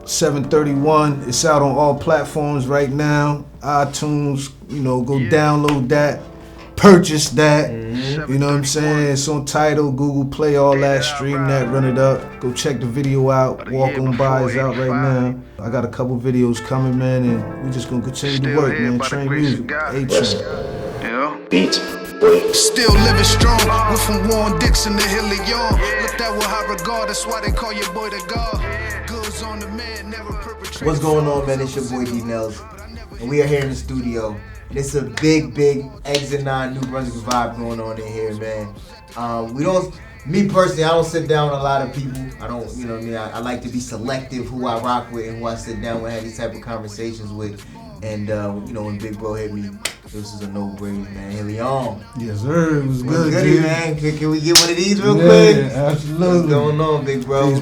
731. It's out on all platforms right now. iTunes, go download that, purchase that. You know what I'm saying? It's on Tidal, Google Play, all that. Stream that, run it up. Go check the video out. Walk On By is out right now. I got a couple videos coming, man, and we just gonna continue to work, man. Train music, A-Train. Beats. Still living strong. Went from Warren Dixon to Hillion. Looked at with high regard. That's why they call your boy the God. Goods on the man, never perpetrate. What's going on, man? It's your boy D-Dnellz, and we are here in the studio. And it's a big Exit 9 New Brunswick vibe going on in here, man. Me personally, I don't sit down with a lot of people. I don't, you know what I mean? I like to be selective who I rock with and who I sit down with, have these type of conversations with. And, when Big Bro hit me, this is a no-brainer, man. Hillion. Yes, sir. It was good, goody, man. Can we get one of these real quick? Yeah, absolutely. What's going on, Big Bro? Peace,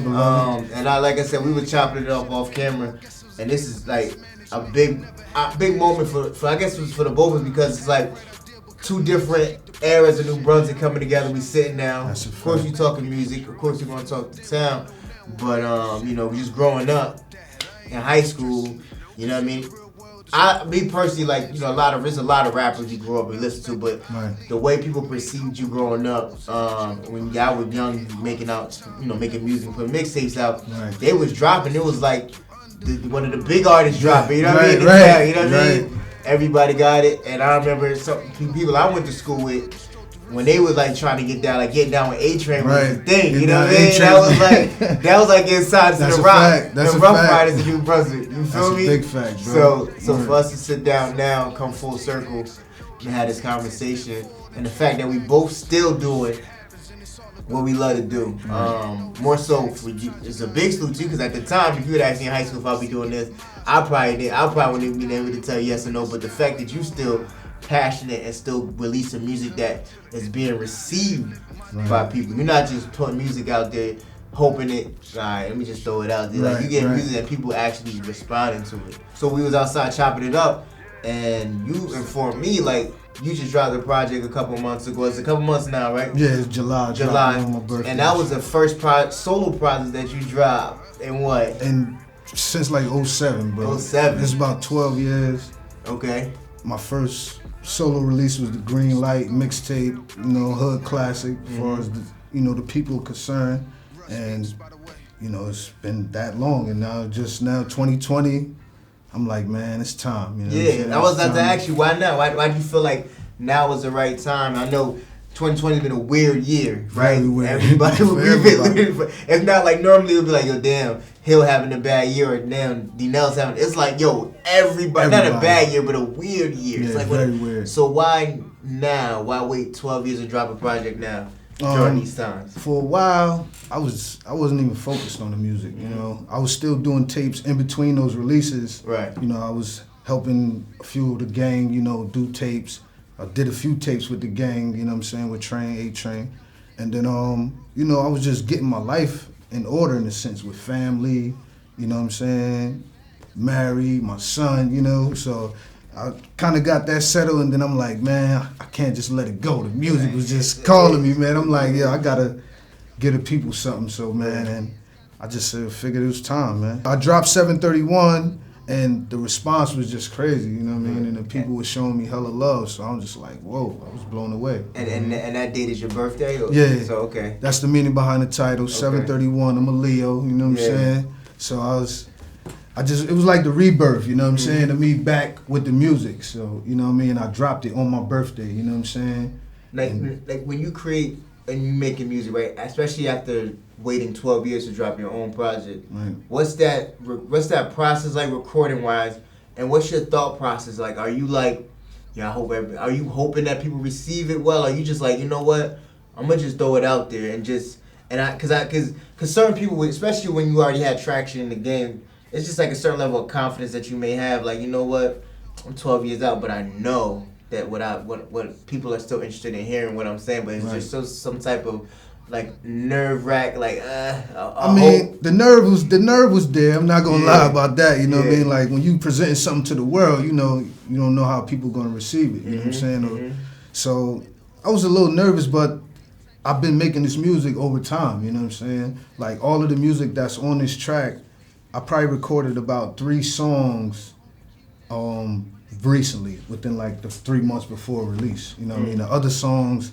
and like I said, we were chopping it up off camera. And this is like a big moment for I guess it was for the both of us, because it's like two different eras of New Brunswick coming together. We sitting down. Of course, you talking music. Of course, you're gonna talk the town. But we just growing up in high school. You know what I mean? Me personally, like, there's a lot of rappers you grew up and listen to, but the way people perceived you growing up, when y'all were young, making music, putting mixtapes out, they was dropping. It was like one of the big artists dropping. You know what I mean? You know what I mean? Everybody got it, and I remember some people I went to school with, when they was like trying to get down with A-Train was the thing, you know what I mean? That was like inside to the rock, the Rough Riders of New Brunswick. You feel me? That's a big fact, bro. So for us to sit down now, come full circle, and have this conversation, and the fact that we both still doing what we love to do, more so for you, it's a big salute to you, because at the time, if you had asked me in high school if I'd be doing this, I probably wouldn't be able to tell you yes or no. But the fact that you still passionate and still releasing music that is being received by people. You're not just putting music out there hoping let me just throw it out there. Like, you get music that people actually responding to it. So we was outside chopping it up, and you informed me, like, you just dropped the project a couple months ago. It's a couple months now, right? Yeah, it's July. On my birthday. And that was the first solo project that you dropped. And what? And since like 07, bro. 07. It's about 12 years. Okay. My first solo release was the Green Light mixtape, hood classic, as far as the people concerned. And it's been that long, and now 2020, I'm like, man, it's time. I was about to ask you, why now? Why do you feel like now is the right time? I know 2020 has been a weird year, right? Weird. Everybody. It's not like normally it would be like, yo, damn, Hill having a bad year, or damn, D-Dnellz having. It's like, yo, everybody, not a bad year, but a weird year. Yeah, it's like, very weird. So why now? Why wait 12 years to drop a project now? During these times. For a while, I wasn't even focused on the music. I was still doing tapes in between those releases. Right. I was helping a few of the gang, do tapes. I did a few tapes with the gang, with Train, A-Train. And then, I was just getting my life in order, in a sense, with family, married, my son, so I kind of got that settled, and then I'm like, man, I can't just let it go. The music was just calling me, man. I'm like, I gotta give the people something, so, man, and I just figured it was time, man. I dropped 731, and the response was just crazy, and the people were showing me hella love, so I'm just like, whoa, I was blown away. And that date is your birthday? Yeah. So, okay. That's the meaning behind the title, 731, I'm a Leo, you know what I'm saying? So it was like the rebirth, saying, to me back with the music. So, I dropped it on my birthday, you know what I'm saying? Like when you create and you making music, right? Especially after waiting 12 years to drop your own project. Right. What's that process like, recording wise? And what's your thought process like? Are you like, are you hoping that people receive it well? Or are you just like, you know what? I'm gonna just throw it out there cause certain people, especially when you already had traction in the game, it's just like a certain level of confidence that you may have. Like, you know what? I'm 12 years out, but I know that what people are still interested in hearing what I'm saying. But it's just some type of like nerve wrack. Like, the nerve was there. I'm not gonna lie about that. You know what I mean? Like when you presenting something to the world, you don't know how people gonna receive it. You know what I'm saying? So I was a little nervous, but I've been making this music over time. You know what I'm saying? Like all of the music that's on this track I probably recorded about 3 songs recently, within like the 3 months before release. You know what I mean? The other songs,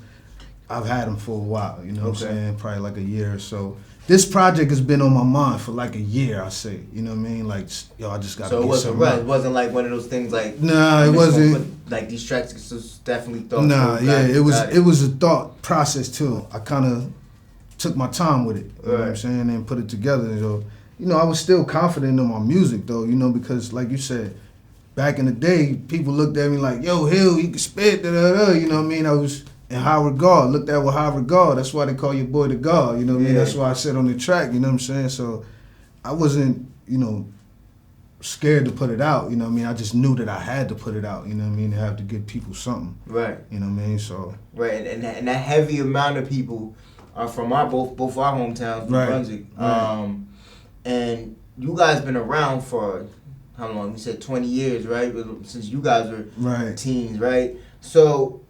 I've had them for a while, you know what I'm saying? Probably like a year or so. This project has been on my mind for like a year, I say. You know what I mean? Like, yo, I just got to get something right. It wasn't like one of those things like... Nah, it wasn't... Like, these tracks was definitely thought... Nah, yeah, it was a thought process, too. I kind of took my time with it, you know what I'm saying, and put it together. So, you know, I was still confident in my music, though, you know, because, like you said, back in the day, people looked at me like, yo, Hill, you can spit, da-da-da, you know what I mean? I was... in high regard, looked at with high regard. That's why they call your boy the God, you know what I mean? That's why I said on the track, you know what I'm saying? So I wasn't, you know, scared to put it out, you know what I mean? I just knew that I had to put it out, you know what I mean? To have to give people something. Right. You know what I mean? So. Right, and that heavy amount of people are from our both our hometowns, New Brunswick. Right. And you guys been around for how long? You said 20 years, right? Since you guys were teens, right? So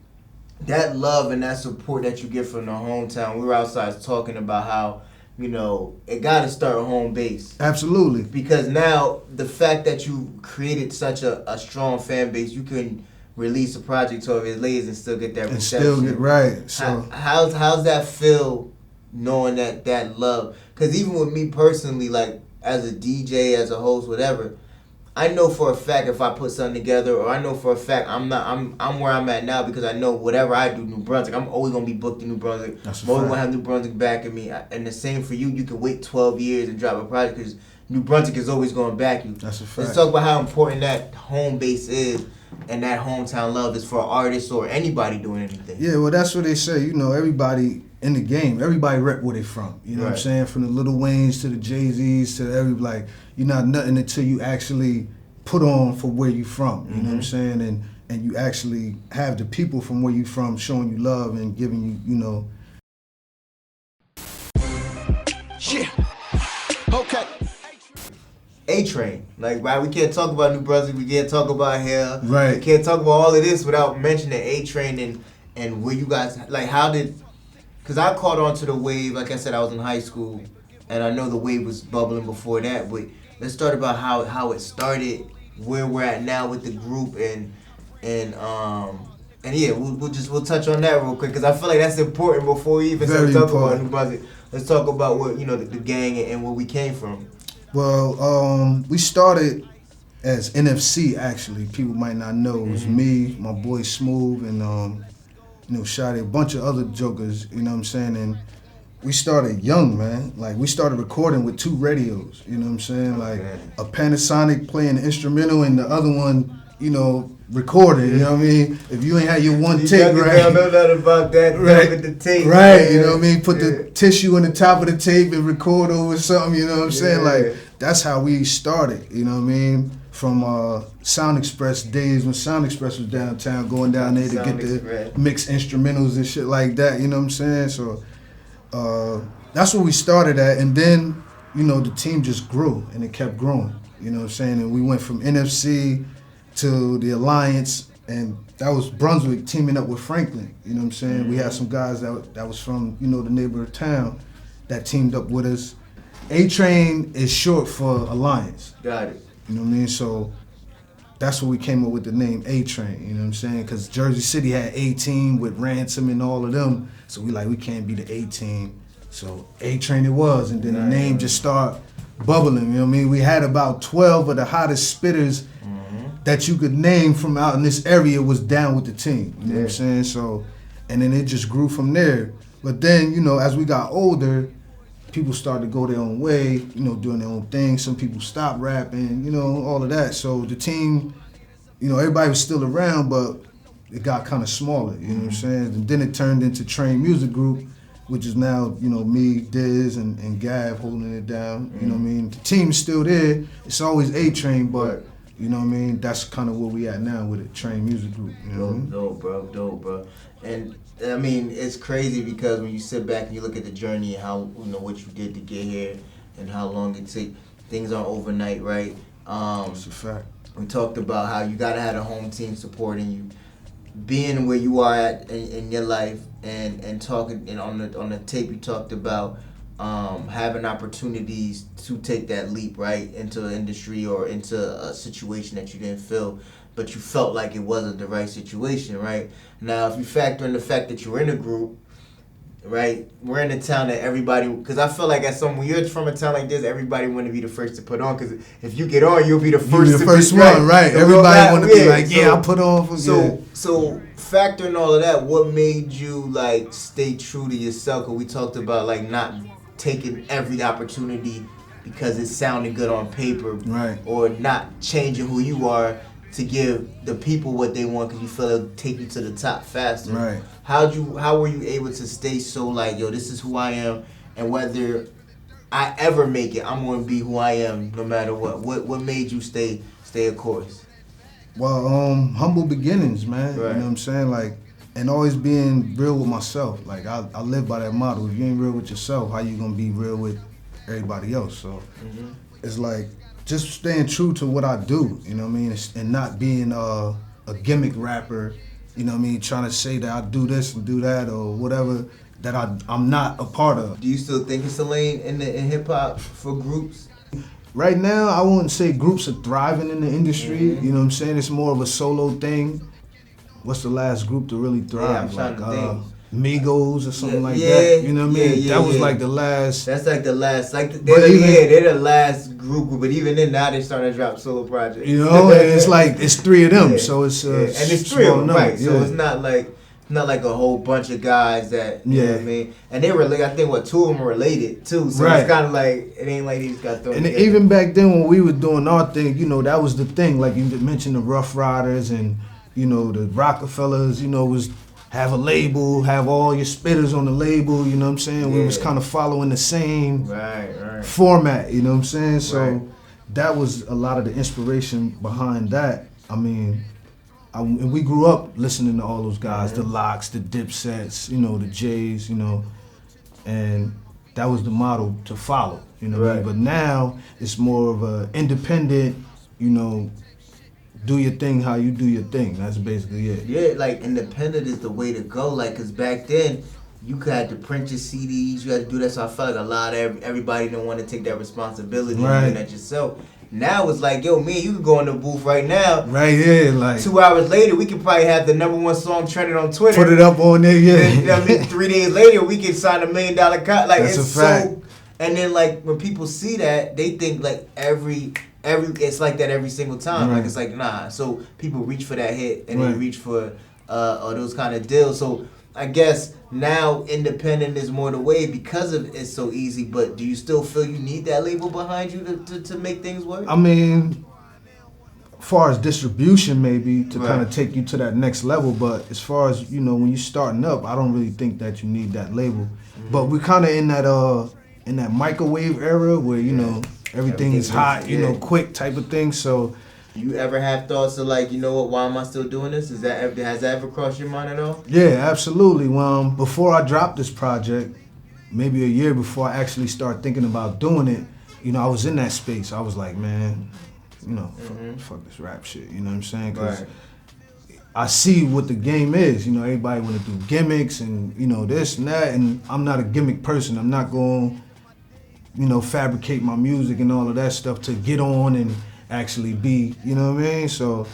that love and that support that you get from the hometown, we were outside talking about how, you know, it got to start at home base. Absolutely. Because now the fact that you created such a strong fan base, you can release a project 12 years later and still get that reception. And still get right. So how's that feel, knowing that love? Because even with me personally, like as a DJ, as a host, whatever, I know for a fact if I put something together, or I know for a fact I'm where I'm at now because I know whatever I do, New Brunswick, I'm always gonna be booked in New Brunswick. I'm always gonna have New Brunswick backing me. And the same for you. You can wait 12 years and drop a project because New Brunswick is always gonna back you. That's a fact. Let's talk about how important that home base is and that hometown love is for artists or anybody doing anything. Yeah, well, that's what they say. You know, everybody in the game, everybody rep where they from. You know what I'm saying? From the Lil Waynes to the Jay-Z's to like, you're not nothing until you actually put on for where you from. You know what I'm saying? And you actually have the people from where you from showing you love and giving you, you know. Yeah. Okay. A-Train. Like, right, we can't talk about New Brunswick, we can't talk about here. Right. We can't talk about all of this without mentioning A-Train and where you guys, like, how did, because I caught on to the wave, like I said, I was in high school, and I know the wave was bubbling before that, but let's start about how it started, where we're at now with the group, and yeah, we'll touch on that real quick, because I feel like that's important before we even start talking about New Brunswick. Let's talk about what, you know, the gang and where we came from. Well, we started as NFC, actually. People might not know. It was me, my boy Smooth, and, you know, Shotty, a bunch of other jokers, you know what I'm saying? And we started young, man. Like, we started recording with 2 radios, you know what I'm saying? Like, a Panasonic playing the instrumental and the other one, you know, recorded, you know what I mean? If you ain't had your one tape, right? I know nothing about that, with the tape. Right, you know what I mean? Put the tissue in the top of the tape and record over something, you know what I'm saying? Like, that's how we started, you know what I mean? From Sound Express days when Sound Express was downtown, going down there to get the mixed instrumentals and shit like that, you know what I'm saying? So that's where we started at, and then, you know, the team just grew, and it kept growing, you know what I'm saying? And we went from NFC to the Alliance, and that was Brunswick teaming up with Franklin, you know what I'm saying? We had some guys that was from, you know, the neighborhood town that teamed up with us. A-Train is short for Alliance. Got it. You know what I mean? So that's where we came up with the name A-Train, you know what I'm saying? Because Jersey City had A-Team with Ransom and all of them, so we can't be the A-Team. So A-Train it was, and then the name just started bubbling, you know what I mean? We had about 12 of the hottest spitters that you could name from out in this area was down with the team, you know what I'm saying? So, and then it just grew from there. But then, you know, as we got older, people started to go their own way, you know, doing their own thing. Some people stopped rapping, you know, all of that. So the team, you know, everybody was still around, but it got kind of smaller, you know what I'm saying? And then it turned into Train Music Group, which is now, you know, me, Diz, and Gav holding it down, you know what I mean? The team's still there. It's always A-Train, but, you know what I mean? That's kind of where we at now with it, Train Music Group, you know what I mean? Dope, bro. And I mean, it's crazy because when you sit back and you look at the journey and how, you know, what you did to get here and how long it took, things aren't overnight, right? That's a fact. We talked about how you gotta have a home team supporting you, being where you are at in your life, and talking, and on the tape you talked about having opportunities to take that leap, right, into an industry or into a situation that you didn't feel, but you felt like it wasn't the right situation, right? Now, if you factor in the fact that you're in a group, right, we're in a town that everybody, because I feel like when you're from a town like this, everybody want to be the first to put on, because if you get on, you'll be the first one, right? Everybody want to be like, yeah, I put on. So factoring all of that, what made you like stay true to yourself? Because we talked about like not taking every opportunity because it sounded good on paper, right? Or not changing who you are to give the people what they want because you feel it'll take you to the top faster. Right. How were you able to stay so like, yo, this is who I am, and whether I ever make it, I'm gonna be who I am no matter what. What made you stay a course? Well, humble beginnings, man. Right. You know what I'm saying? Like, and always being real with myself. Like, I live by that model. If you ain't real with yourself, how you gonna be real with everybody else? So it's like just staying true to what I do, you know what I mean? And not being a gimmick rapper, you know what I mean? Trying to say that I do this and do that or whatever that I'm not a part of. Do you still think it's a lane in hip hop for groups? Right now, I wouldn't say groups are thriving in the industry. You know what I'm saying? It's more of a solo thing. What's the last group to really thrive? Yeah, I'm trying to think. Migos or something like that. You know what I mean? That was like the last. That's like the last. Like they're the last group. But even then, now they starting to drop solo projects. You know, and it's like it's three of them. So it's and it's three of them, right? So it's not like a whole bunch of guys that you know what I mean. And they relate. I think two of them are related too. So it's kind of like it ain't like these got thrown. And together. even back then when we were doing our thing, you know, that was the thing. Like you mentioned the Rough Riders and you know the Rockefellers. You know was. Have a label, have all your spitters on the label, you know what I'm saying? We was kind of following the same format, you know what I'm saying? So that was a lot of the inspiration behind that. I mean, and we grew up listening to all those guys, the Locks, the Dipsets, you know, the Jays, you know, and that was the model to follow, you know what I mean? But now it's more of a independent, you know, do your thing how you do your thing. That's basically it. Yeah, like independent is the way to go. Like, cause back then you had to print your CDs, you had to do that. So I felt like a lot of everybody didn't want to take that responsibility and doing that yourself. Now it's like, yo, me and you can go in the booth right now. Right, yeah, like 2 hours later, we can probably have the #1 song trending on Twitter. Put it up on there, yeah. And, you know what I mean? 3 days later, we can sign $1 million contract. Like that's it's a fact. so. And then like when people see that, they think like every it's like that every single time. Like it's like nah. So people reach for that hit and they reach for those kind of deals. So I guess now independent is more the way because of it's so easy. But do you still feel you need that label behind you to make things work? I mean, as far as distribution maybe to kind of take you to that next level, but as far as, you know, when you're starting up, I don't really think that you need that label. But we're kind of in that microwave era where, you know, everything is hot, you know, quick type of thing. So, you ever have thoughts of like, you know what? Why am I still doing this? Has that ever crossed your mind at all? Yeah, absolutely. Well, before I dropped this project, maybe a year before I actually started thinking about doing it, you know, I was in that space. I was like, man, you know, fuck this rap shit. You know what I'm saying? Because I see what the game is. You know, everybody want to do gimmicks and you know this and that, and I'm not a gimmick person. I'm not going, you know, fabricate my music and all of that stuff to get on and actually be, you know what I mean? So,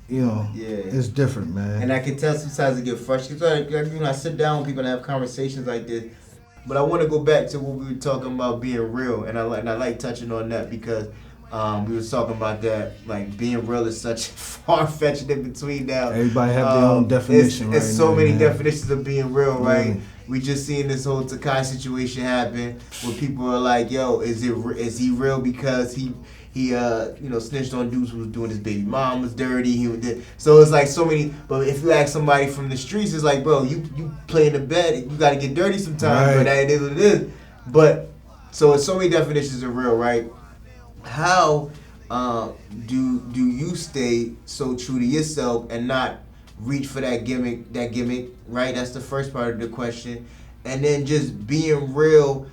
you know, it's different, man. And I can tell sometimes it get frustrating. You know, I sit down with people and have conversations like this, but I want to go back to what we were talking about being real, and I like touching on that because we were talking about that, like being real is such far-fetched in between now. Everybody have their own definition, right? It's so many definitions of being real, right? We just seen this whole Takai situation happen where people are like, yo, is he real because he you know, snitched on dudes who was doing his baby mom was dirty. So it's like so many. But if you ask somebody from the streets, it's like, bro, you play in the bed, you got to get dirty sometimes. But that is what it is. But so it's so many definitions of real, right? How do you stay so true to yourself and not reach for that gimmick, right? That's the first part of the question. And then just being real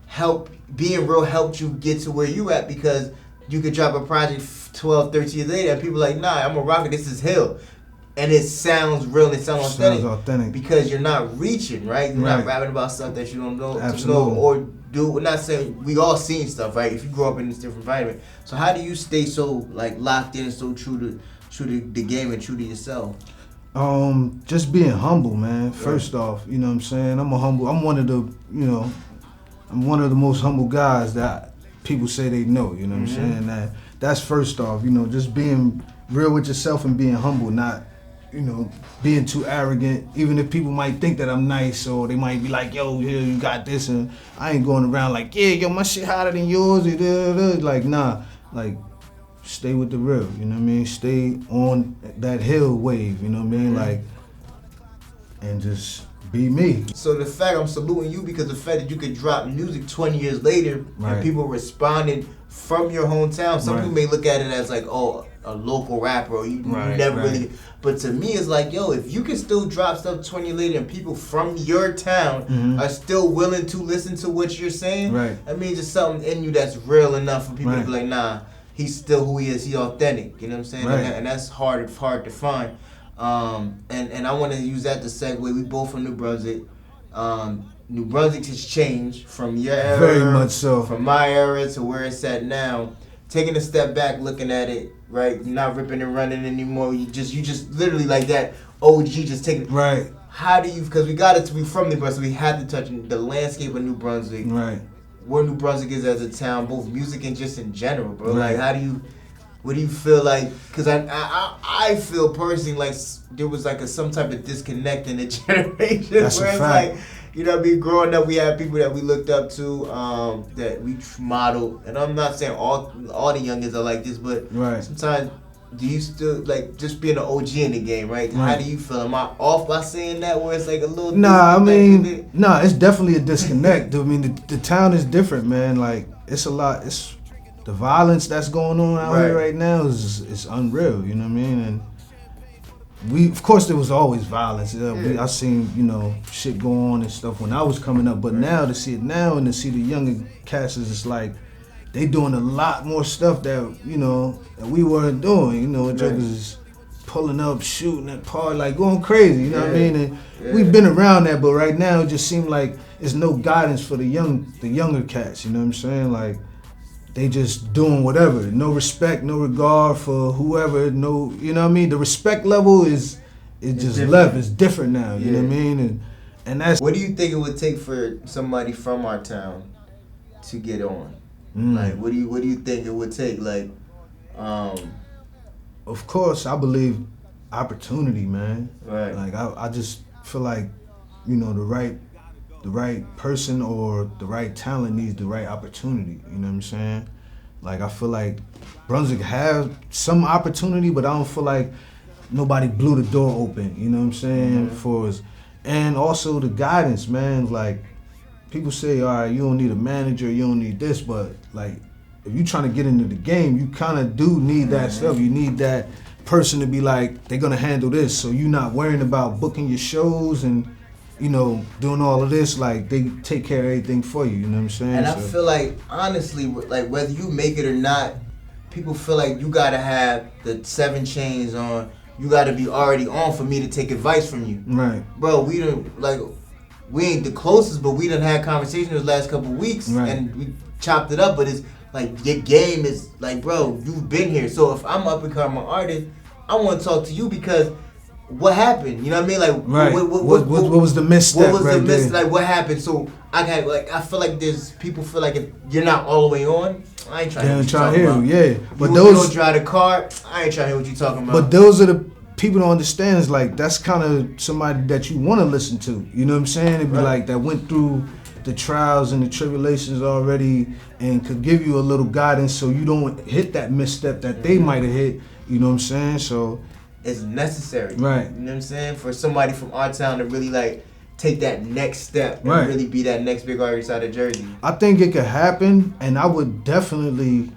helped you get to where you at because you could drop a project 12, 13 years later and people are like, nah, I'm a rocker, this is Hill. and it sounds real, it sounds authentic because you're not reaching, right? You're not rapping about stuff that you don't know to know or do. We're not saying we all seen stuff, right? If you grow up in this different environment, so how do you stay so like locked in and so true to the game and true to yourself? Just being humble, man. First off, you know what I'm saying? I'm one of the most humble guys that people say they know, you know what I'm saying? That's first off, you know, just being real with yourself and being humble, not, you know, being too arrogant. Even if people might think that I'm nice or they might be like, yo, here, you got this, and I ain't going around like, yeah, yo, my shit hotter than yours, like, nah, like, stay with the real, you know what I mean? Stay on that hill wave, you know what I mean? Like, and just be me. So the fact I'm saluting you because the fact that you could drop music 20 years later and people responded from your hometown. Some people may look at it as like, oh, a local rapper, or you never really. But to me, it's like, yo, if you can still drop stuff 20 years later and people from your town are still willing to listen to what you're saying, that means there's something in you that's real enough for people to be like, nah, he's still who he is. He's authentic. You know what I'm saying? And that's hard to find. And I want to use that to segue. We both from New Brunswick. New Brunswick has changed from your era, very much so, from my era to where it's at now. Taking a step back, looking at it, right? You're not ripping and running anymore. You just literally like that OG just taking. Right. How do you? Because we got it to be from New Brunswick, we had to touch the landscape of New Brunswick. Right. Where New Brunswick is as a town, both music and just in general, bro. Like, how do you? What do you feel like? Because I feel personally like there was like some type of disconnect in the generation. That's where a it's fact. like, you know what I mean? Growing up, we had people that we looked up to, that we modeled. And I'm not saying all the youngins are like this, but sometimes do you still, like, just being an OG in the game, right? How do you feel? Am I off by saying that where it's like a little it's definitely a disconnect. I mean, the town is different, man. Like, it's a lot. The violence that's going on out here right now is unreal, you know what I mean? And of course there was always violence. I seen, you know, shit go on and stuff when I was coming up, but now to see it now and to see the younger cats, it's like they doing a lot more stuff that, you know, that we weren't doing, you know, jokers pulling up, shooting at party, like going crazy, you know what I mean? And we've been around that, but right now it just seemed like there's no guidance for the younger cats, you know what I'm saying? Like, they just doing whatever. No respect, no regard for whoever, no, you know what I mean? The respect level is just different. Left. It's different now, you know what I mean? And that's... What do you think it would take for somebody from our town to get on? Like, what do you think it would take? Like, Of course, I believe opportunity, man. Right. Like, I just feel like, you know, the right person or the right talent needs the right opportunity, you know what I'm saying? Like, I feel like Brunswick have some opportunity, but I don't feel like nobody blew the door open, you know what I'm saying, for us. And also the guidance, man. Like, people say, all right, you don't need a manager, you don't need this, but like, if you're trying to get into the game, you kind of do need that stuff. You need that person to be like, they're gonna handle this, so you're not worrying about booking your shows and, you know, doing all of this. Like, they take care of everything for you, you know what I'm saying? And I feel like, honestly, like, whether you make it or not, people feel like you gotta have the 7 chains on, you gotta be already on for me to take advice from you. Right. Bro, we ain't the closest, but we done had conversations the last couple of weeks, and we chopped it up, but it's like, your game is like, bro, you've been here. So if I'm up and coming artist, I want to talk to you because what happened? You know what I mean? Like, what was the misstep? What was the misstep? Like, what happened? So I feel like there's people feel like if you're not all the way on, I ain't trying to hear you. Yeah, but you don't drive the car, I ain't trying to hear what you talking about. But those are the people don't understand. Is like, that's kind of somebody that you want to listen to. You know what I'm saying? It'd be like that went through the trials and the tribulations already and could give you a little guidance so you don't hit that misstep that they might have hit. You know what I'm saying? So it's necessary. Right. You know what I'm saying? For somebody from our town to really like take that next step and really be that next big artist out of Jersey. I think it could happen, and I would definitely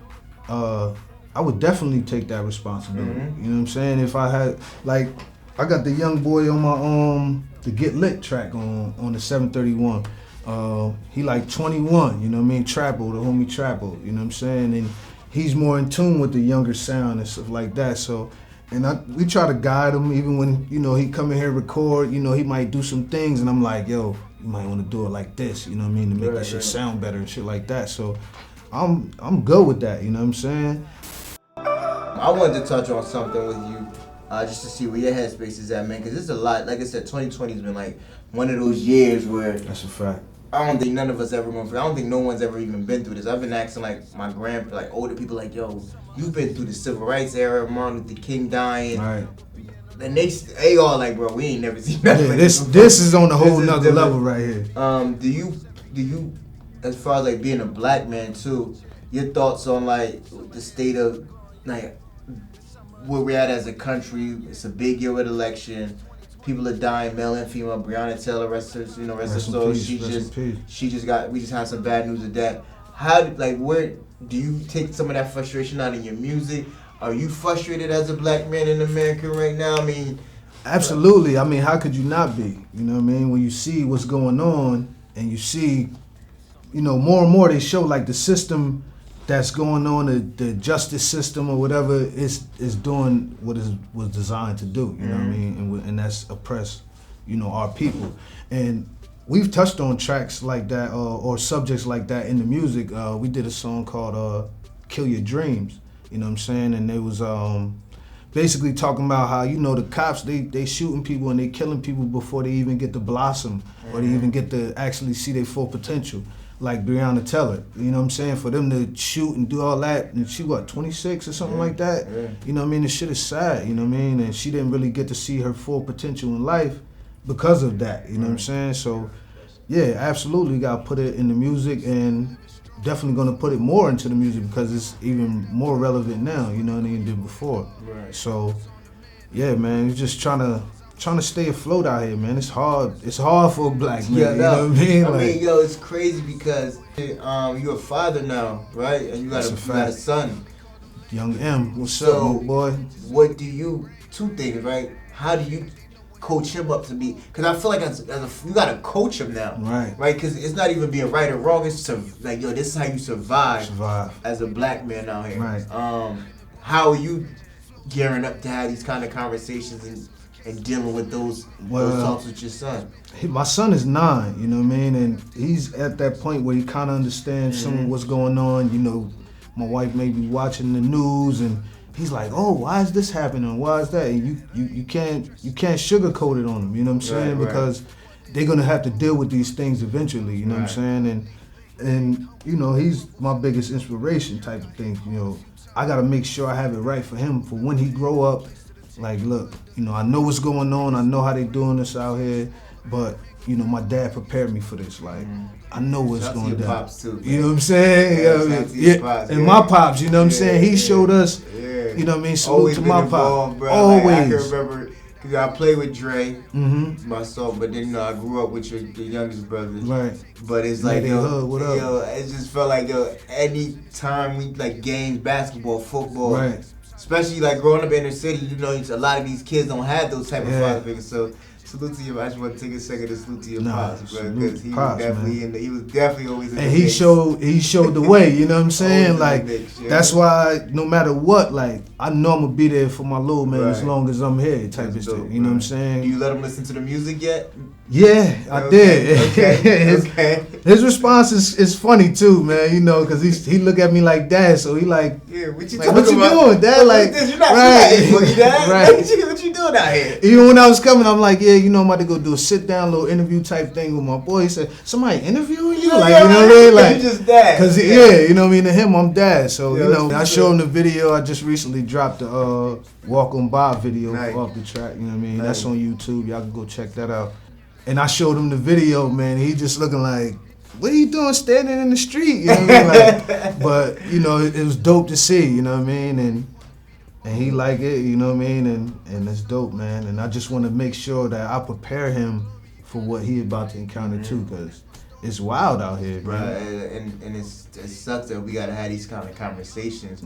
take that responsibility. You know what I'm saying? If I had, like, I got the young boy on my the Get Lit track on the 731. He like 21, you know what I mean? Trappo, the homie Trappo, you know what I'm saying? And he's more in tune with the younger sound and stuff like that. So And we try to guide him even when, you know, he come in here record, you know, he might do some things and I'm like, yo, you might want to do it like this, you know what I mean, to make that shit sound better and shit like that. So I'm good with that, you know what I'm saying? I wanted to touch on something with you, just to see where your headspace is at, man, because it's a lot. Like I said, 2020 has been like one of those years where That's a fact. I don't think none of us ever went through. I don't think no one's ever even been through this. I've been asking like my like older people, like, yo, you've been through the civil rights era, Martin Luther King dying, Right. and they all like, bro, we ain't never seen nothing. Yeah, like this is on a whole nother level right here. Do you, as far as like being a black man too, your thoughts on like the state of like where we're at as a country? It's a big year with election. People are dying, male and female. Breonna Taylor, rest her soul. We just had some bad news of that. Where do you take some of that frustration out in your music? Are you frustrated as a black man in America right now? I mean, absolutely. I mean, how could you not be? You know what I mean? When you see what's going on and you see, you know, more and more they show like the system that's going on, the justice system or whatever is doing what it was designed to do, you know what I mean? And that's oppress, you know, our people. And we've touched on tracks like that or subjects like that in the music. We did a song called Kill Your Dreams, you know what I'm saying? And it was basically talking about how, you know, the cops, they shooting people and they killing people before they even get to blossom or they even get to actually see their full potential. Like Breonna Taylor, you know what I'm saying? For them to shoot and do all that, and she 26 or something like that? Yeah. You know what I mean? The shit is sad, you know what I mean? And she didn't really get to see her full potential in life because of that, you know what I'm saying? So, yeah, absolutely gotta put it in the music and definitely gonna put it more into the music because it's even more relevant now, you know, than it did before. Right. So, yeah, man, you're just trying to stay afloat out here, man. It's hard. It's hard for a black man. Yeah, you know what I mean? I mean, yo, it's crazy because you're a father now, right? And you got a son. Young M, what's up, my boy? What do you? Two things, right? How do you coach him up to be? Because I feel like you gotta coach him now, right? Right? Because it's not even being right or wrong. It's like, yo, this is how you survive as a black man out here. Right. How are you gearing up to have these kind of conversations and dealing with those talks with your son? My son is 9, you know what I mean? And he's at that point where he kind of understands some of what's going on. You know, my wife may be watching the news and he's like, oh, why is this happening? Why is that? And you can't sugarcoat it on him, you know what I'm saying? Right. Because they're going to have to deal with these things eventually, you know what I'm saying? And you know, he's my biggest inspiration type of thing. You know, I got to make sure I have it right for him for when he grow up. Like, look, you know, I know what's going on. I know how they doing this out here, but you know, my dad prepared me for this. Like, I know what's going down. Pops too, you know what I'm saying? And my pops, you know what I'm saying? He showed us. You know what I mean? Salute always to my pops. Always. Like, I can remember because I played with Dre, my son, but then I grew up with the youngest brothers. Right. But it's like, yo, it just felt like, yo, any time we like games, basketball, football. Right. Especially like growing up in the city, you know, a lot of these kids don't have those type of father figures. So salute to you. I just want to take a second to salute to your pops, bro, because he was definitely always in the mix. He showed the way. You know what I'm saying? Like that's why no matter what, like I know I'm gonna be there for my little man as long as I'm here, type of shit. You know what I'm saying? Do you let him listen to the music yet? Yeah, I did. Okay. His response is funny too, man. You know, because he look at me like dad, so he like, yeah, what you doing, dad? Like, you're not right, dad. Right. What you doing out here? Even when I was coming, I'm like, yeah, you know, I'm about to go do a sit down little interview type thing with my boy. He said, somebody interviewing you? Like, you know what I mean? Like, you just dad. Cause you know what I mean. To him, I'm dad. So you know, I show him the video. I just recently dropped the Walk On By video off the track. You know what I mean? That's on YouTube. Y'all can go check that out. And I showed him the video, man. He just looking like, what are you doing standing in the street? You know what I mean? Like, but, you know, it was dope to see, you know what I mean? And he like it, you know what I mean? And it's dope, man. And I just want to make sure that I prepare him for what he about to encounter too, because it's wild out here, bro. And it sucks that we gotta have these kind of conversations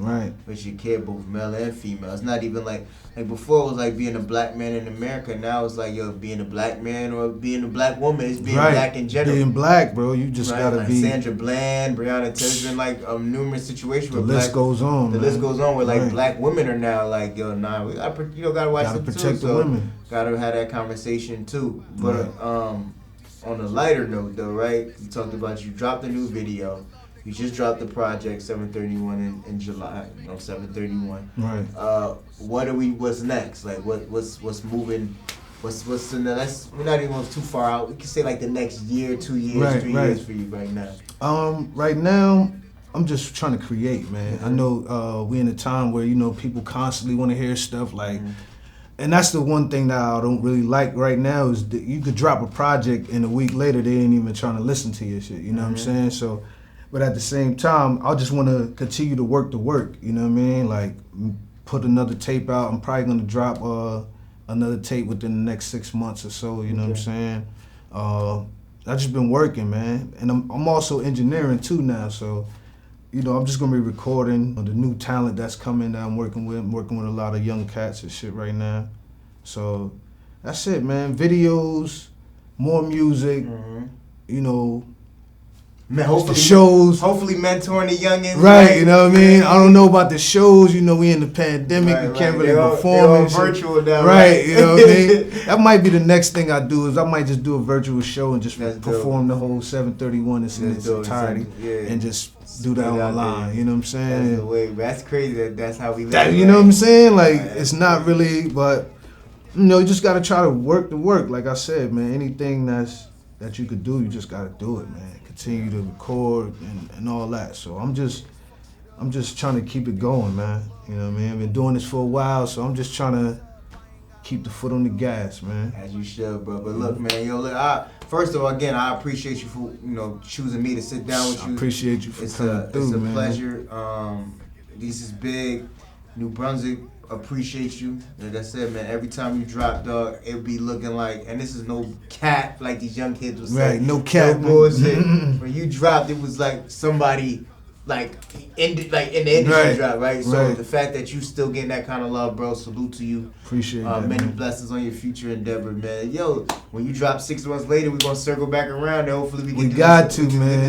with your kid, both male and female. It's not even like before it was like being a black man in America. Now it's like being a black man or being a black woman. It's being black in general. Being black, bro, you just gotta like be. Sandra Bland, Breonna Taylor's been like numerous situations. The list goes on. The list goes on where like black women are now like we gotta watch them protect too. the women. Gotta have that conversation too. But on a lighter note, though, right? You talked about you dropped a new video. You just dropped the project 731 in July. 731. Right. What's next? Like what's moving? What's in the next? We're not even going too far out. We can say like the next year, 2 years, 3 years for you right now. Right now, I'm just trying to create, man. I know we in a time where people constantly want to hear stuff like. And that's the one thing that I don't really like right now is that you could drop a project and a week later they ain't even trying to listen to your shit. You know what I'm saying? So, but at the same time, I just want to continue to work the work. You know what I mean? Like put another tape out. I'm probably gonna drop another tape within the next 6 months or so. You know what I'm saying? I just been working, man, and I'm also engineering too now. So. I'm just gonna be recording the new talent that's coming that I'm working with. I'm working with a lot of young cats and shit right now. So that's it, man. Videos, more music, Man, hopefully, shows. Hopefully mentoring the youngins. Right, you know what I mean? I don't know about the shows, we in the pandemic, we can't really perform and shit. Virtual now, right, you know what I mean? That might be the next thing I do is I might just do a virtual show and just perform the whole 731 in its entirety and just do that online, you know what I'm saying? That's the way. That's crazy that's how we live. You know what I'm saying? Like, it's not really, but, you just got to try to work the work. Like I said, man, anything that you could do, you just got to do it, man. Continue to record and all that. So I'm just trying to keep it going, man. You know what I mean? I've been doing this for a while, so I'm just trying to keep the foot on the gas, man. As you should, bro. But look, man, first of all, again, I appreciate you for choosing me to sit down with you. I appreciate you for coming through, man. It's a pleasure. This is big. New Brunswick appreciate you. Like I said, man, every time you drop, dog, it be looking like, and this is no cap, like these young kids would say. Right, no cap. No bullshit. When you dropped, it was like somebody in the industry drop, right? So the fact that you still getting that kind of love, bro, salute to you. Appreciate that, many man. blessings on your future endeavor, man. Yo, when you drop 6 months later, we're gonna circle back around and hopefully we can do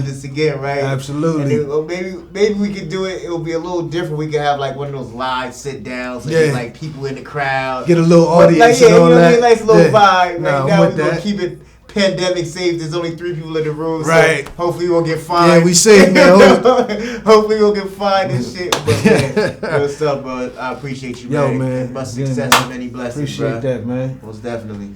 this again, right? Absolutely. And maybe we could do it. It'll be a little different. We could have like one of those live sit downs, like people in the crowd, get a little audience, and all that. Nice little vibe. Nah, now we're gonna keep it pandemic safe. There's only 3 people in the room, right? So hopefully we won't get fined. Yeah, we safe, man. Hopefully we won't get fined and shit. But man, what's up, bro? I appreciate you, man. Yo, man. Much success and many blessings, Appreciate that, man. Most definitely.